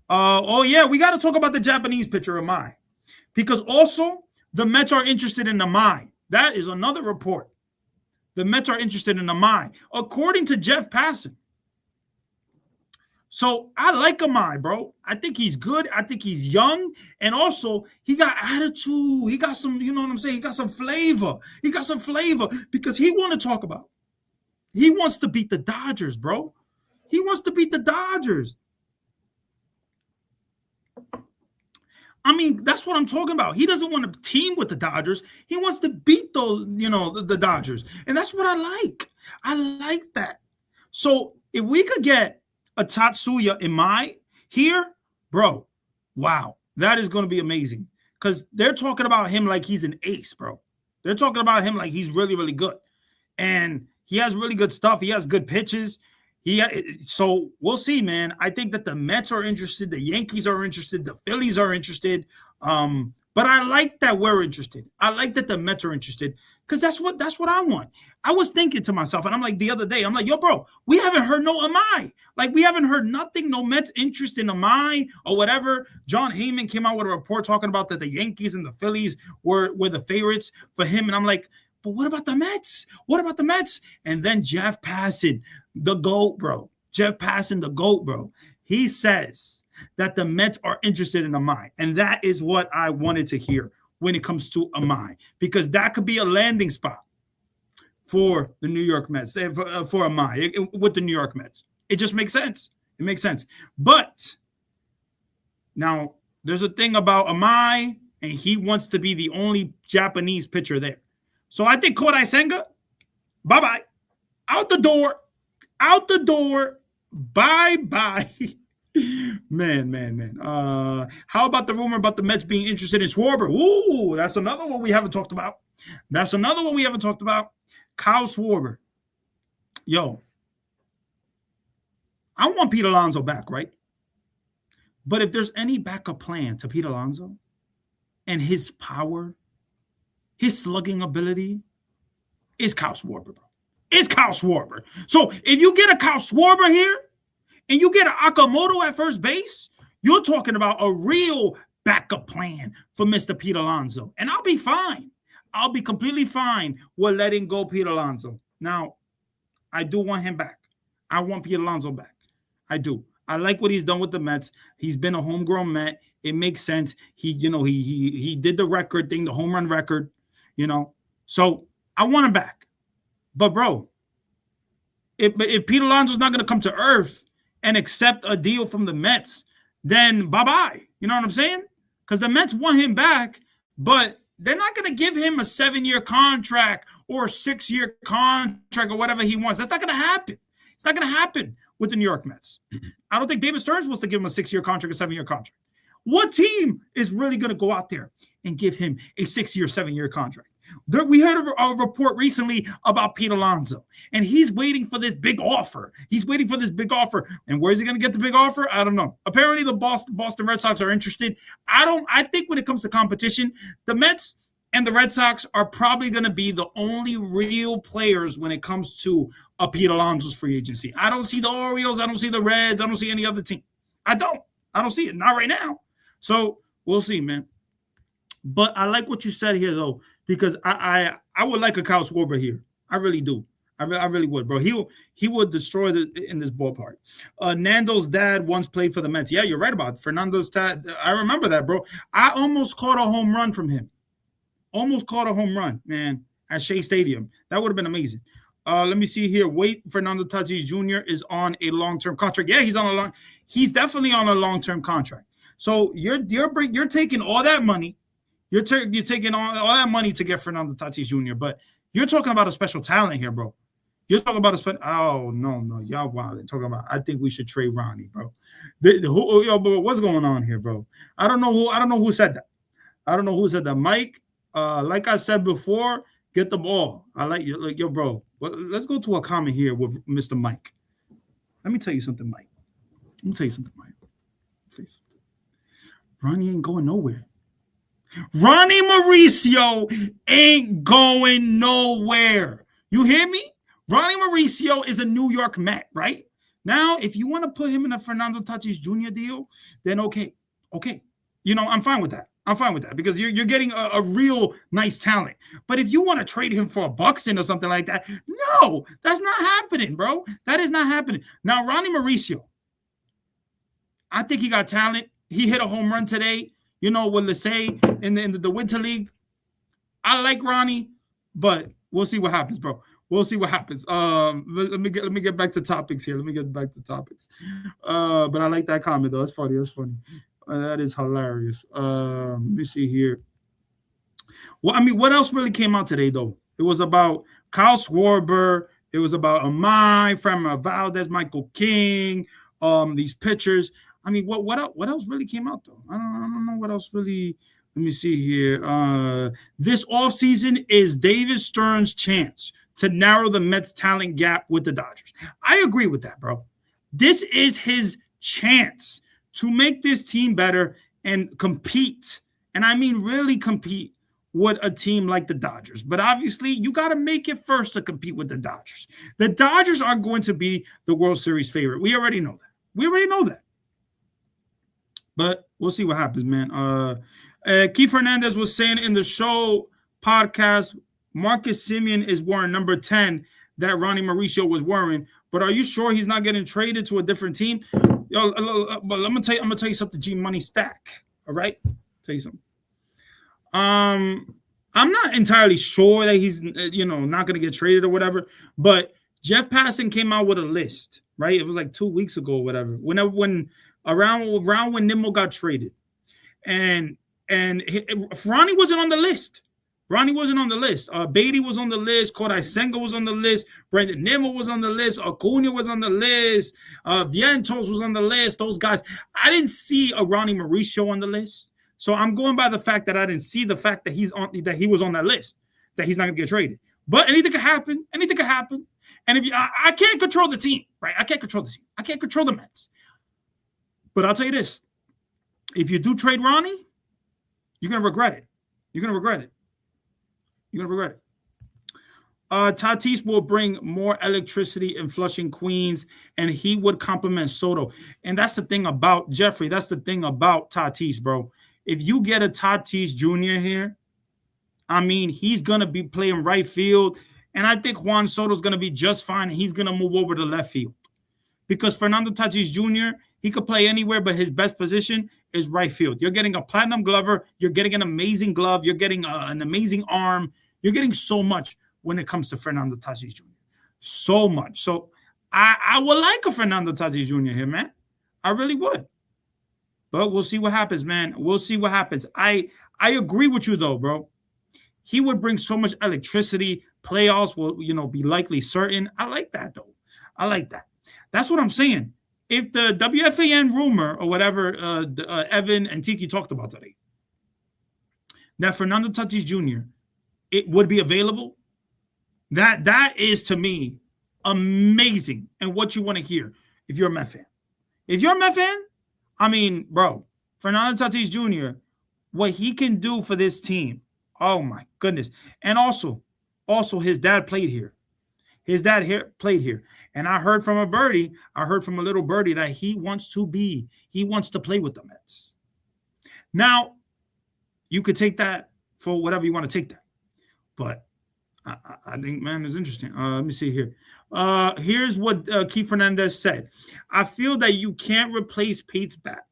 we got to talk about the Japanese pitcher, Amai. Because also, the Mets are interested in Amai. That is another report. The Mets are interested in Amai, according to Jeff Passan. So I like Amai, bro. I think he's good. I think he's young. And also, he got attitude. He got some, you know what I'm saying? He got some flavor. Because he want to talk about. He wants to beat the Dodgers, bro. He wants to beat the Dodgers. I mean, that's what I'm talking about. He doesn't want to team with the Dodgers. He wants to beat those, the Dodgers. And that's what I like. I like that. So if we could get a Tatsuya Imai here, bro, wow, that is going to be amazing. Because they're talking about him like he's an ace, bro. They're talking about him like he's really, really good. And he has really good stuff. He has good pitches. So we'll see, man. I think that the Mets are interested. The Yankees are interested. The Phillies are interested. But I like that we're interested. I like that the Mets are interested because that's what I want. I was thinking to myself, and I'm like the other day, I'm like, yo, bro, we haven't heard no Amai. Like we haven't heard nothing, no Mets interest in Amai or whatever. John Heyman came out with a report talking about that the Yankees and the Phillies were the favorites for him. And I'm like, but what about the Mets? What about the Mets? And then Jeff Passan, the GOAT, bro. Jeff Passan, the GOAT, bro. He says that the Mets are interested in Amai. And that is what I wanted to hear when it comes to Amai. Because that could be a landing spot for the New York Mets, for Amai, with the New York Mets. It just makes sense. It makes sense. But now there's a thing about Amai, and he wants to be the only Japanese pitcher there. So I think Kodai Senga, bye-bye. Out the door. Bye-bye. Man. How about the rumor about the Mets being interested in Schwarber? Ooh, that's another one we haven't talked about. Kyle Schwarber. Yo, I want Pete Alonso back, right? But if there's any backup plan to Pete Alonso and his power, his slugging ability, is Kyle Schwarber, bro. It's Kyle Schwarber. So if you get a Kyle Schwarber here and you get an Akamoto at first base, you're talking about a real backup plan for Mr. Pete Alonso. And I'll be fine. I'll be completely fine with letting go Pete Alonso. Now, I do want him back. I want Pete Alonso back. I do. I like what he's done with the Mets. He's been a homegrown Met. It makes sense. He did the record thing, the home run record. So I want him back. But, bro, if Pete Alonso's not going to come to earth and accept a deal from the Mets, then bye-bye. You know what I'm saying? Because the Mets want him back, but they're not going to give him a 7-year contract or a 6-year contract or whatever he wants. That's not going to happen. It's not going to happen with the New York Mets. I don't think David Stearns wants to give him a 6-year contract, a 7-year contract. What team is really going to go out there and give him a 6-year, 7-year contract? We heard a report recently about Pete Alonso, and he's waiting for this big offer. And where's he going to get the big offer? I don't know. Apparently, the Boston Red Sox are interested. I think when it comes to competition, the Mets and the Red Sox are probably going to be the only real players when it comes to a Pete Alonso's free agency. I don't see the Orioles. I don't see the Reds. I don't see any other team. I don't see it. Not right now. So we'll see, man. But I like what you said here, though, because I would like a Kyle Schwarber here. I really do. I really would, bro. He would destroy in this ballpark. Nando's dad once played for the Mets. Yeah, you're right about it. Fernando's dad. I remember that, bro. I almost caught a home run from him. Man, at Shea Stadium. That would have been amazing. Let me see here. Fernando Tatis Jr. is on a long-term contract. Yeah, he's definitely on a long-term contract. So you're taking all that money You're taking all that money to get Fernando Tatis Jr., but you're talking about a special talent here, bro. You're talking about oh no, y'all wild. Talking about I think we should trade Ronnie, bro. Bro, what's going on here, bro? I don't know who said that. I don't know who said that. Mike, like I said before, get the ball. I like you, like yo, bro. Let's go to a comment here with Mr. Mike. Let me tell you something, Mike. Let me tell you something, Mike. Say something. Ronnie ain't going nowhere. Ronnie Mauricio ain't going nowhere. You hear me? Ronnie Mauricio is a New York Met, right? Now, if you want to put him in a Fernando Tatis Jr. deal, then okay. You know, I'm fine with that. Because you're getting a real nice talent. But if you want to trade him for a Buxton or something like that, no, that's not happening, bro. That is not happening. Now, Ronnie Mauricio, I think he got talent. He hit a home run today, you know, with Licey in the Winter League. I like Ronnie, but we'll see what happens, bro. We'll see what happens. Let me get back to topics here. But I like that comment though. That's funny. That is hilarious. Let me see here. Well, I mean, what else really came out today though? It was about Kyle Schwarber. It was about Amai, Framber Valdez, Michael King. These pitchers. I mean, what else really came out though? I don't know what else really. Let me see here. This offseason is David Stern's chance to narrow the Mets talent gap with the Dodgers. I agree with that, bro. This is his chance to make this team better and compete. And I mean really compete with a team like the Dodgers. But obviously, you got to make it first to compete with the Dodgers. The Dodgers are going to be the World Series favorite. We already know that. But we'll see what happens, man. Keith Hernandez was saying in the show podcast, Marcus Semien is wearing number 10 that Ronnie Mauricio was wearing. But are you sure he's not getting traded to a different team? Yo, but I'm gonna tell you something. G Money Stack. All right, tell you something. I'm not entirely sure that he's not gonna get traded or whatever. But Jeff Passan came out with a list, right? It was like 2 weeks ago or whatever. When around when Nimmo got traded, and Ronnie wasn't on the list. Beatty was on the list. Kodai Senga was on the list. Brandon Nimmo was on the list. Acuna was on the list. Vientos was on the list. Those guys. I didn't see a Ronnie Mauricio on the list. So I'm going by the fact that I didn't see the fact that he was on that list, that he's not going to get traded. But anything could happen. And if I can't control the team, right? I can't control the team. I can't control the Mets. But I'll tell you this. If you do trade Ronnie, you're going to regret it. Tatis will bring more electricity in Flushing, Queens, and he would complement Soto. And that's the thing about Jeffrey. That's the thing about Tatis, bro. If you get a Tatis Jr. here, I mean, he's going to be playing right field. And I think Juan Soto's going to be just fine. And he's going to move over to left field. Because Fernando Tatis Jr., he could play anywhere, but his best position is right field. You're getting a platinum glover. You're getting an amazing glove. You're getting an amazing arm. You're getting so much when it comes to Fernando Tatis Jr. So much. So I would like a Fernando Tatis Jr. here, man. I really would. But we'll see what happens, man. We'll see what happens. I agree with you, though, bro. He would bring so much electricity. Playoffs will, be likely certain. I like that, though. I like that. That's what I'm saying. If the WFAN rumor or whatever Evan and Tiki talked about today, that Fernando Tatis Jr., it would be available, that is, to me, amazing and what you want to hear if you're a Met fan. If you're a Met fan, I mean, bro, Fernando Tatis Jr., what he can do for this team, oh, my goodness. And also his dad played here. Played here. And I heard from a little birdie that he wants to play with the Mets. Now, you could take that for whatever you want to take that. But I think, man, it's interesting. Let me see here. Here's what Keith Fernandez said. I feel that you can't replace Pete's bat,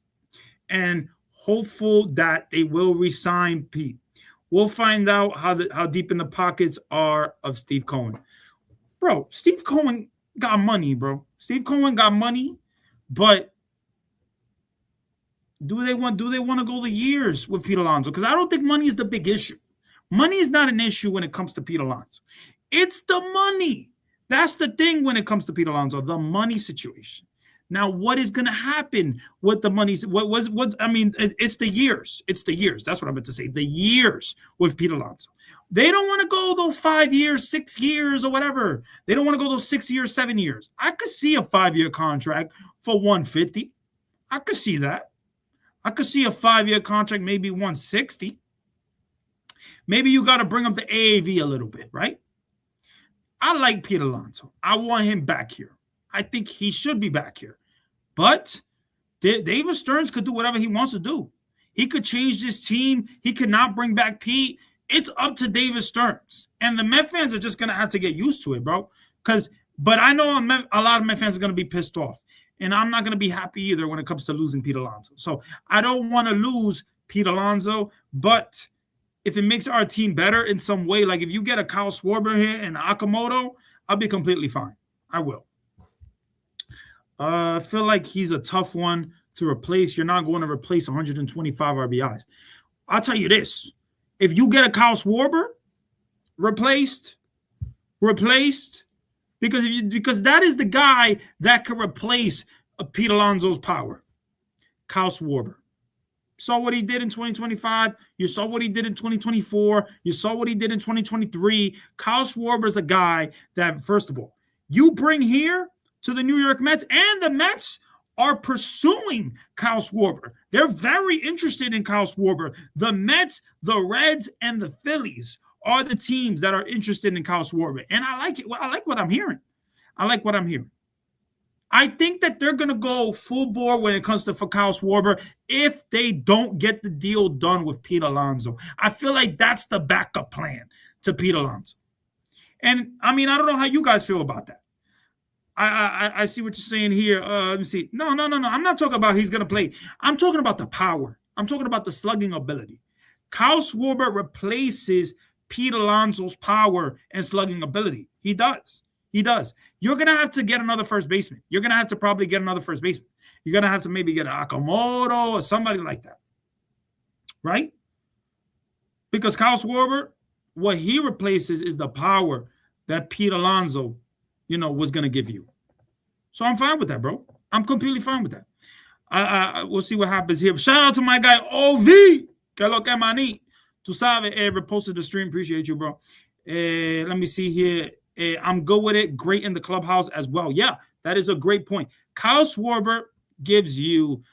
and hopeful that they will re-sign Pete. We'll find out how deep in the pockets are of Steve Cohen. Bro, Steve Cohen got money, bro. Steve Cohen got money, but Do they want to go the years with Pete Alonso? Because I don't think money is the big issue. Money is not an issue when it comes to Pete Alonso. It's the money. That's the thing when it comes to Pete Alonso, the money situation. Now, what is going to happen with the money? It's the years. It's the years. That's what I meant to say. The years with Pete Alonso. They don't want to go those 5 years, 6 years, or whatever. They don't want to go those 6 years, 7 years. I could see a 5-year contract for 150. I could see that. I could see a 5-year contract, maybe 160. Maybe you got to bring up the AAV a little bit, right? I like Pete Alonso. I want him back here. I think he should be back here. But David Stearns could do whatever he wants to do. He could change this team. He could not bring back Pete. It's up to David Stearns. And the Met fans are just going to have to get used to it, bro. But I know a lot of Met fans are going to be pissed off. And I'm not going to be happy either when it comes to losing Pete Alonso. So I don't want to lose Pete Alonso. But if it makes our team better in some way, like if you get a Kyle Schwarber here and Okamoto, I'll be completely fine. I will. I feel like he's a tough one to replace. You're not going to replace 125 RBIs. I'll tell you this. If you get a Kyle Schwarber replaced, because that is the guy that could replace Pete Alonso's power. Kyle Schwarber. Saw what he did in 2025. You saw what he did in 2024. You saw what he did in 2023. Kyle Schwarber is a guy that, first of all, you bring here to the New York Mets, and the Mets are pursuing Kyle Schwarber. They're very interested in Kyle Schwarber. The Mets, the Reds, and the Phillies are the teams that are interested in Kyle Schwarber. And I like it. Well, I like what I'm hearing. I think that they're going to go full bore when it comes to for Kyle Schwarber if they don't get the deal done with Pete Alonso. I feel like that's the backup plan to Pete Alonso. And, I don't know how you guys feel about that. I see what you're saying here. Let me see. No. I'm not talking about he's going to play. I'm talking about the power. I'm talking about the slugging ability. Kyle Schwarber replaces Pete Alonso's power and slugging ability. He does. You're going to have to get another first baseman. You're going to have to probably get another first baseman. You're going to have to maybe get an Okamoto or somebody like that. Right? Because Kyle Schwarber, what he replaces is the power that Pete Alonso, was going to give you. So I'm fine with that, bro. I'm completely fine with that. We'll see what happens here. Shout out to my guy, OV. Que lo que maní. Tu sabes, reposted the stream. Appreciate you, bro. Let me see here. I'm good with it. Great in the clubhouse as well. Yeah, that is a great point. Kyle Schwarber gives you,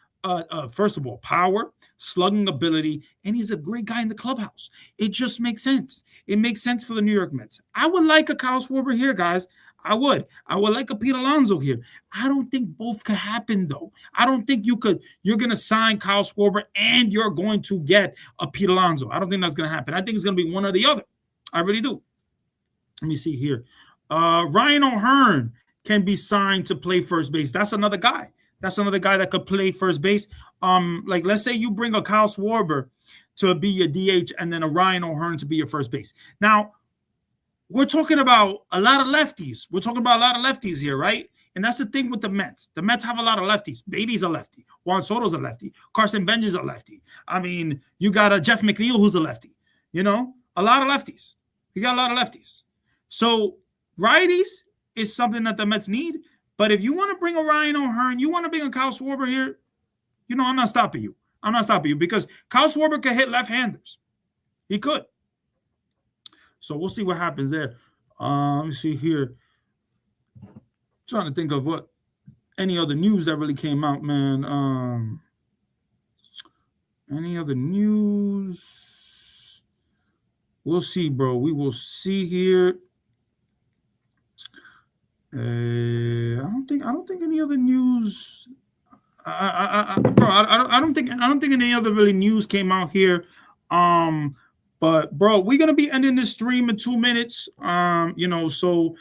first of all, power, slugging ability, and he's a great guy in the clubhouse. It just makes sense. It makes sense for the New York Mets. I would like a Kyle Schwarber here, guys. I would like a Pete Alonso here. I don't think both could happen, though. I don't think you're going to sign Kyle Schwarber and you're going to get a Pete Alonso. I don't think that's going to happen. I think it's going to be one or the other. I really do. Let me see here. Ryan O'Hearn can be signed to play first base. That's another guy. That could play first base. Like, let's say you bring a Kyle Schwarber to be your DH and then a Ryan O'Hearn to be your first base. Now, we're talking about a lot of lefties. Here, right? And that's the thing with the Mets. The Mets have a lot of lefties. Beatty's a lefty. Juan Soto's a lefty. Carson Benja's a lefty. You got a Jeff McNeil who's a lefty. A lot of lefties. You got a lot of lefties. So righties is something that the Mets need. But if you want to bring a Ryan O'Hearn, you want to bring a Kyle Schwarber here, I'm not stopping you. Because Kyle Schwarber could hit left-handers. He could. So we'll see what happens there. Let me see here. Trying to think of what any other news that really came out, man. Any other news? We'll see, bro. We will see here. I don't think any other news. I don't think any other really news came out here. But bro, we're gonna be ending this stream in 2 minutes. So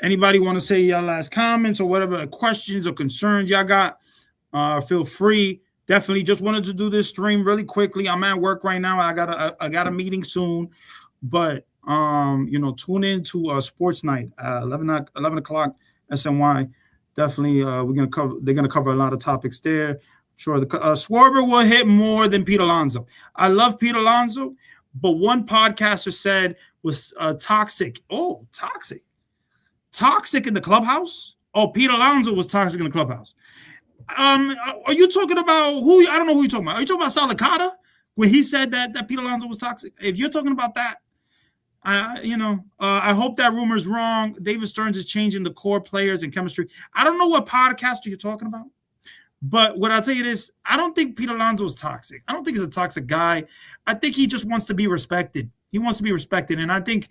anybody want to say y'all last comments or whatever questions or concerns y'all got, feel free. Definitely just wanted to do this stream really quickly. I'm at work right now. I got a meeting soon, but tune in to Sports Night, 11 o'clock SNY. Definitely, they're gonna cover a lot of topics there. Sure. The Schwarber will hit more than Pete Alonso. I love Pete Alonso, but one podcaster said was toxic. Oh, toxic. Toxic in the clubhouse? Oh, Pete Alonso was toxic in the clubhouse. Are you talking about who? I don't know who you're talking about. Are you talking about Salicata when he said that Pete Alonso was toxic? If you're talking about that, I hope that rumor is wrong. David Stearns is changing the core players and chemistry. I don't know what podcaster you're talking about, but what I'll tell you is, I don't think Pete Alonso is toxic. I don't think he's a toxic guy. I think he just wants to be respected. He wants to be respected, and I think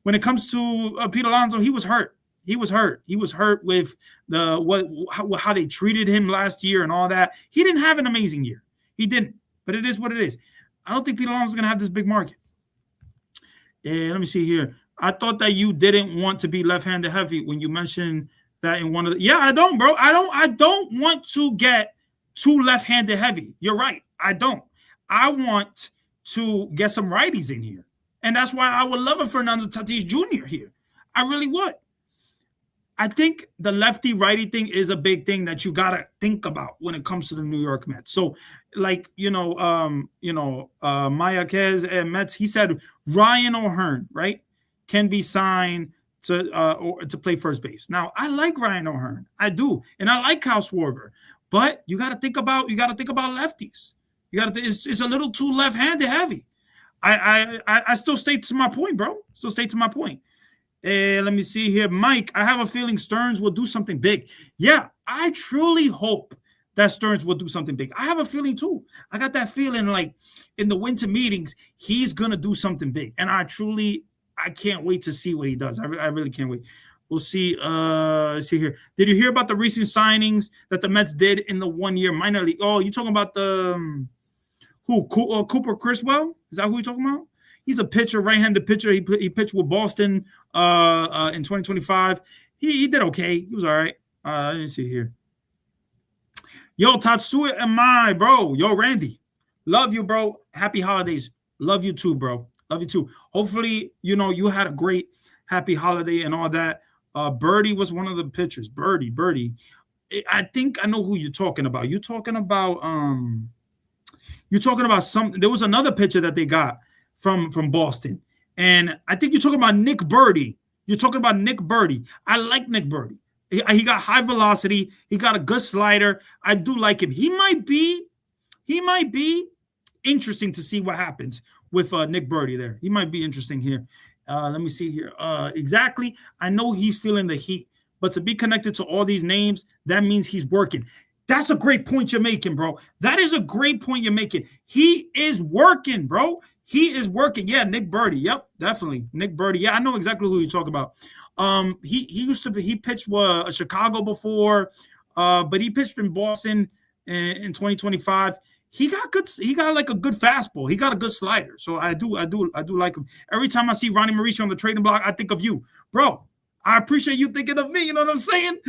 when it comes to Pete Alonso, he was hurt. He was hurt. He was hurt with how they treated him last year and all that. He didn't have an amazing year. He didn't. But it is what it is. I don't think Pete Alonso is going to have this big market. Let me see here. I thought that you didn't want to be left-handed heavy when you mentioned that in one of the. Yeah, I don't, bro. I don't want to get too left-handed heavy. You're right. I don't. I want to get some righties in here, and that's why I would love a Fernando Tatis Jr. here. I really would. I think the lefty-righty thing is a big thing that you gotta think about when it comes to the New York Mets. So, like Mayaquez and Mets, he said Ryan O'Hearn, right, can be signed to play first base. Now, I like Ryan O'Hearn, I do, and I like Kyle Schwarber, but you gotta think about lefties. It's a little too left-handed heavy. I still stay to my point, bro. Still stay to my point. Let me see here. Mike, I have a feeling Stearns will do something big. Yeah, I truly hope that Stearns will do something big. I have a feeling too. I got that feeling like in the winter meetings, he's going to do something big. And I can't wait to see what he does. I really can't wait. We'll see. See here. Did you hear about the recent signings that the Mets did in the 1 year minor league? Oh, you talking about the Cooper Criswell? Is that who you're talking about? He's a pitcher, right-handed pitcher. He pitched with Boston in 2025. He did okay. He was all right. Let me see here. Yo, Tatsuya and my bro. Yo, Randy. Love you, bro. Happy holidays. Love you too, bro. Love you too. Hopefully, you had a great happy holiday and all that. Birdie was one of the pitchers. Birdie. I think I know who you're talking about. You're talking about some. There was another pitcher that they got from Boston. And I think you're talking about Nick Birdie. I like Nick Birdie. He got high velocity. He got a good slider. I do like him. He might be interesting to see what happens with Nick Birdie there. He might be interesting here. Let me see here. Exactly. I know he's feeling the heat, but to be connected to all these names, that means he's working. That's a great point you're making, bro. That is a great point you're making. He is working, bro. He is working. Yeah, Nick Birdie. Yep, definitely. Nick Birdie. Yeah, I know exactly who you're talking about. He pitched Chicago before, but he pitched in Boston in 2025. He got like a good fastball. He got a good slider. So I do like him. Every time I see Ronnie Mauricio on the trading block, I think of you. Bro, I appreciate you thinking of me. You know what I'm saying?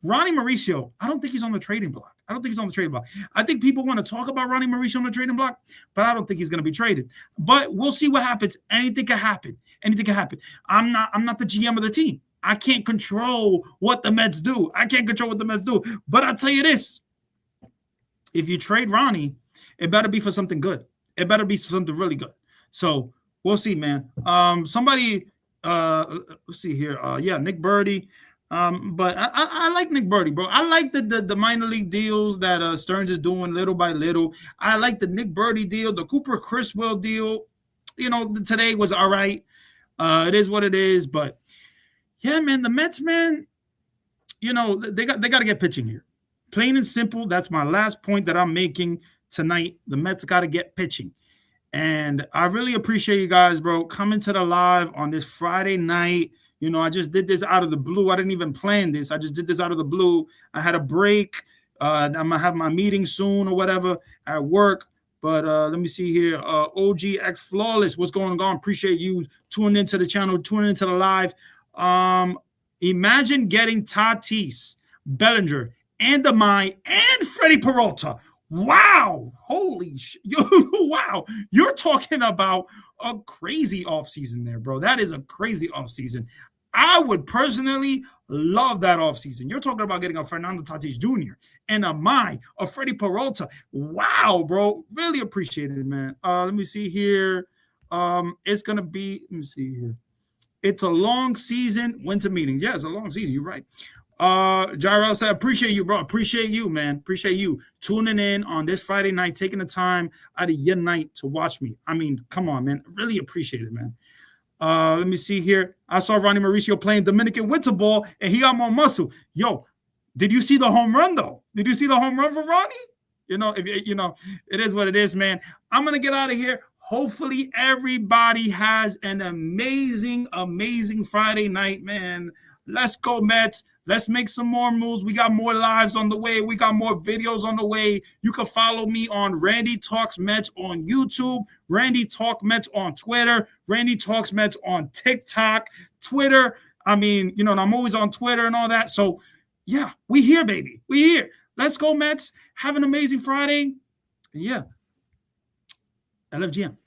Ronnie Mauricio, I don't think he's on the trading block. I think people want to talk about Ronnie Mauricio on the trading block, but I don't think he's going to be traded. But we'll see what happens. Anything can happen. I'm not the GM of the team. I can't control what the Mets do. But I'll tell you this. If you trade Ronnie, it better be for something good. It better be something really good. So we'll see, man. Somebody, let's see here. Nick Birdie. But I like Nick Birdie, bro. I like the minor league deals that Stearns is doing little by little. I like the Nick Birdie deal, the Cooper Criswell deal. Today was all right. It is what it is. But yeah, man, the Mets, man, they got to get pitching here. Plain and simple. That's my last point that I'm making tonight. The Mets got to get pitching. And I really appreciate you guys, bro, coming to the live on this Friday night. I just did this out of the blue. I didn't even plan this. I just did this out of the blue. I had a break. I'm going to have my meeting soon or whatever at work. But let me see here. OGX Flawless, what's going on? Appreciate you tuning into the channel, tuning into the live. Imagine getting Tatis, Bellinger, and Amai, and Freddie Peralta. Wow. Holy shit. Wow. You're talking about a crazy offseason there, bro. That is a crazy offseason. I would personally love that offseason. You're talking about getting a Fernando Tatis Jr. and a Freddie Peralta. Wow, bro. Really appreciate it, man. Let me see here. It's going to be, let me see here. It's a long season, winter meetings. Yeah, it's a long season. You're right. Jairel said, appreciate you, bro. Appreciate you, man. Appreciate you tuning in on this Friday night, taking the time out of your night to watch me. I mean, come on, man. Really appreciate it, man. Let me see here. I saw Ronnie Mauricio playing Dominican winter ball, and he got more muscle. Yo, did you see the home run, though? Did you see the home run for Ronnie? It is what it is, man. I'm going to get out of here. Hopefully everybody has an amazing, amazing Friday night, man. Let's go, Mets. Let's make some more moves. We got more lives on the way. We got more videos on the way. You can follow me on Randy Talks Mets on YouTube, Randy Talk Mets on Twitter, Randy Talks Mets on TikTok, Twitter. I mean, I'm always on Twitter and all that. So, yeah, we here, baby. We here. Let's go, Mets. Have an amazing Friday. Yeah. LFGM.